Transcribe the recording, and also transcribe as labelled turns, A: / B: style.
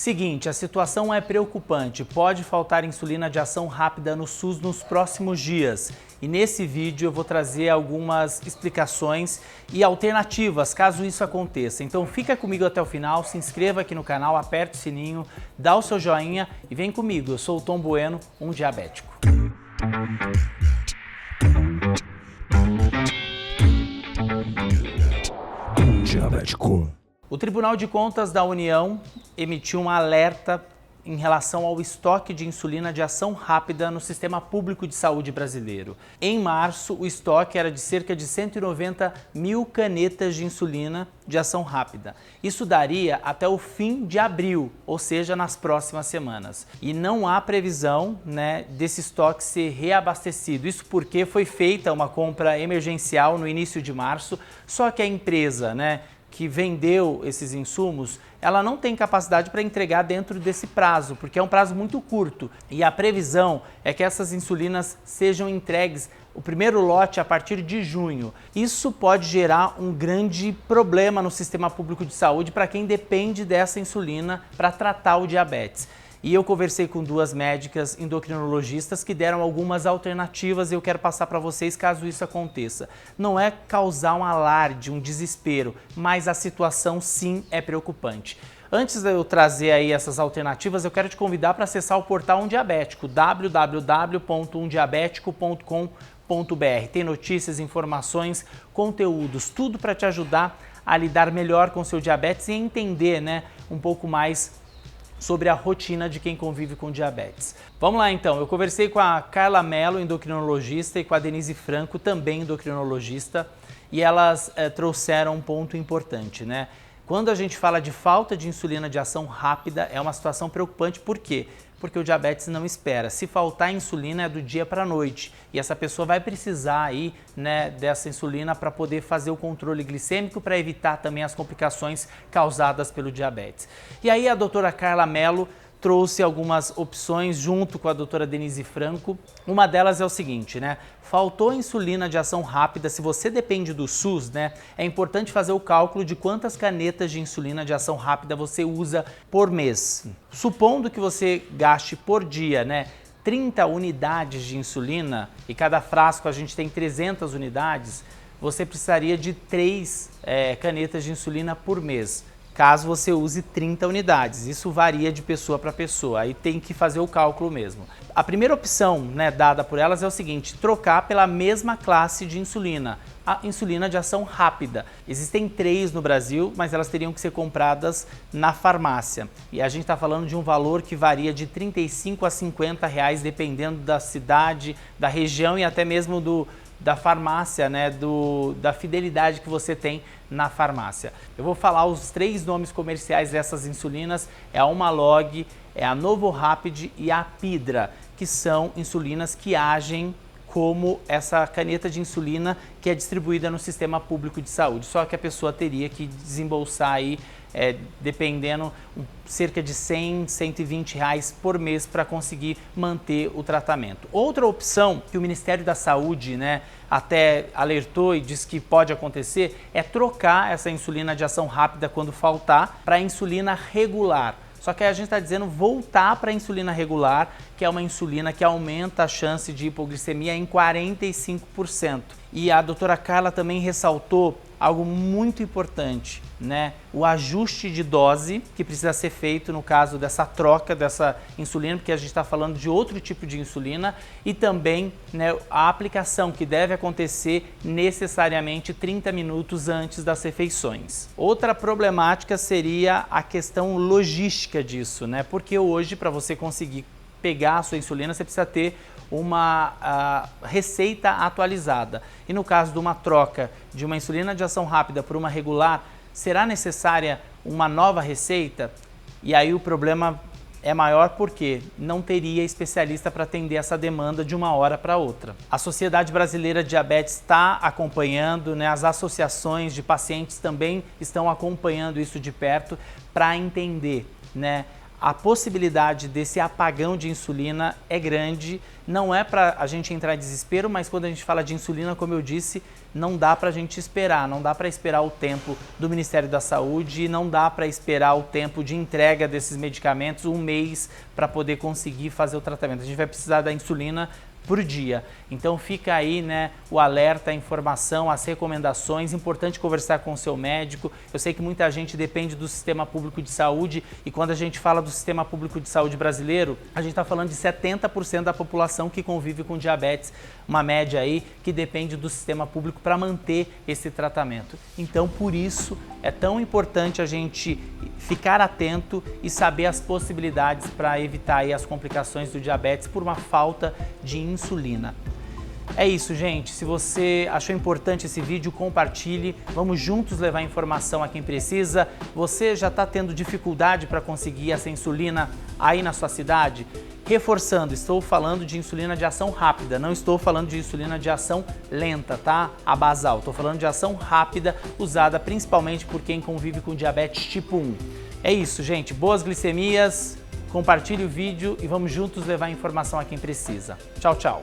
A: Seguinte, a situação é preocupante. Pode faltar insulina de ação rápida no SUS nos próximos dias. E nesse vídeo eu vou trazer algumas explicações e alternativas caso isso aconteça. Então fica comigo até o final, se inscreva aqui no canal, aperte o sininho, dá o seu joinha e vem comigo. Eu sou o Tom Bueno, um diabético.
B: Diabético.
A: O Tribunal de Contas da União emitiu um alerta em relação ao estoque de insulina de ação rápida no Sistema Público de Saúde brasileiro. Em março, o estoque era de cerca de 190 mil canetas de insulina de ação rápida. Isso daria até o fim de abril, ou seja, nas próximas semanas. E não há previsão, desse estoque ser reabastecido. Isso porque foi feita uma compra emergencial no início de março, só que a empresa, que vendeu esses insumos, ela não tem capacidade para entregar dentro desse prazo, porque é um prazo muito curto. E a previsão é que essas insulinas sejam entregues, o primeiro lote, a partir de junho. Isso pode gerar um grande problema no sistema público de saúde para quem depende dessa insulina para tratar o diabetes. E eu conversei com duas médicas endocrinologistas que deram algumas alternativas e eu quero passar para vocês caso isso aconteça. Não é causar um alarde, um desespero, mas a situação sim é preocupante. Antes de eu trazer aí essas alternativas, eu quero te convidar para acessar o portal Um Diabético, www.umdiabetico.com.br. Tem notícias, informações, conteúdos, tudo para te ajudar a lidar melhor com o seu diabetes e entender, um pouco mais sobre a rotina de quem convive com diabetes. Vamos lá então, eu conversei com a Carla Mello, endocrinologista, e com a Denise Franco, também endocrinologista, e elas trouxeram um ponto importante, Quando a gente fala de falta de insulina de ação rápida, é uma situação preocupante, por quê? Porque o diabetes não espera. Se faltar insulina é do dia para a noite e essa pessoa vai precisar aí, dessa insulina para poder fazer o controle glicêmico, para evitar também as complicações causadas pelo diabetes. E aí a doutora Carla Mello trouxe algumas opções junto com a doutora Denise Franco. Uma delas é o seguinte, faltou insulina de ação rápida, se você depende do SUS, é importante fazer o cálculo de quantas canetas de insulina de ação rápida você usa por mês. Supondo que você gaste por dia, 30 unidades de insulina e cada frasco a gente tem 300 unidades, você precisaria de 3 canetas de insulina por mês. Caso você use 30 unidades. Isso varia de pessoa para pessoa, aí tem que fazer o cálculo mesmo. A primeira opção dada por elas é o seguinte: trocar pela mesma classe de insulina, a insulina de ação rápida. Existem 3 no Brasil, mas elas teriam que ser compradas na farmácia. E a gente está falando de um valor que varia de R$ 35 a R$ 50, dependendo da cidade, da região e até mesmo da farmácia, da fidelidade que você tem na farmácia. Eu vou falar os 3 nomes comerciais dessas insulinas, é a Humalog, é a NovoRapid e a Apidra, que são insulinas que agem como essa caneta de insulina que é distribuída no sistema público de saúde, só que a pessoa teria que desembolsar aí, dependendo, cerca de 100, 120 reais por mês para conseguir manter o tratamento. Outra opção que o Ministério da Saúde, até alertou e disse que pode acontecer, é trocar essa insulina de ação rápida quando faltar para a insulina regular. Só que aí a gente está dizendo voltar para a insulina regular, que é uma insulina que aumenta a chance de hipoglicemia em 45%. E a doutora Carla também ressaltou algo muito importante, o ajuste de dose que precisa ser feito no caso dessa troca dessa insulina, porque a gente está falando de outro tipo de insulina, e também a aplicação que deve acontecer necessariamente 30 minutos antes das refeições. Outra problemática seria a questão logística disso, porque hoje, para você conseguir pegar a sua insulina, você precisa ter uma receita atualizada. E no caso de uma troca de uma insulina de ação rápida por uma regular, será necessária uma nova receita? E aí o problema é maior porque não teria especialista para atender essa demanda de uma hora para outra. A Sociedade Brasileira de Diabetes está acompanhando, as associações de pacientes também estão acompanhando isso de perto para entender, a possibilidade desse apagão de insulina é grande. Não é para a gente entrar em desespero, mas quando a gente fala de insulina, como eu disse, não dá para a gente esperar, não dá para esperar o tempo do Ministério da Saúde, não dá para esperar o tempo de entrega desses medicamentos, um mês para poder conseguir fazer o tratamento. A gente vai precisar da insulina por dia. Então fica aí, né, o alerta, a informação, as recomendações. Importante conversar com o seu médico. Eu sei que muita gente depende do sistema público de saúde e quando a gente fala do sistema público de saúde brasileiro, a gente está falando de 70% da população que convive com diabetes, uma média aí que depende do sistema público para manter esse tratamento. Então, por isso, é tão importante a gente ficar atento e saber as possibilidades para evitar aí as complicações do diabetes por uma falta de insulina. É isso, gente. Se você achou importante esse vídeo, compartilhe. Vamos juntos levar informação a quem precisa. Você já está tendo dificuldade para conseguir essa insulina aí na sua cidade? Reforçando, estou falando de insulina de ação rápida, não estou falando de insulina de ação lenta, tá? A basal. Estou falando de ação rápida, usada principalmente por quem convive com diabetes tipo 1. É isso, gente. Boas glicemias. Compartilhe o vídeo e vamos juntos levar informação a quem precisa. Tchau, tchau.